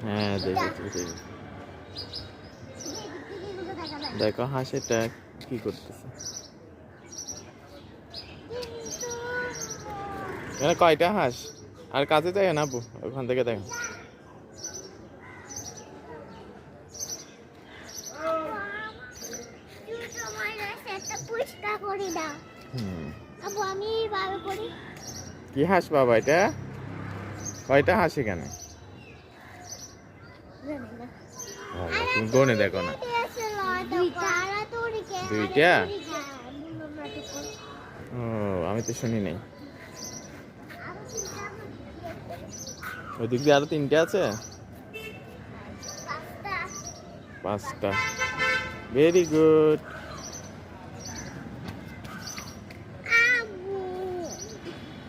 হ্যাঁ দেখেছি। দেখো হাঁসটা কি করতেছে। এখানে কয়টা হাঁস? আর কাছে যাই না আপু, ওখান থেকে দেখো। কি হাঁস বাবা এটা? কয়টা হাঁস এখানে? তুমি গনে দেখো না। দুইটা? ও আমি তো শুনি নাই। ওইদিক দিয়ে আরো তিনটে আছে? 5টা। Very good.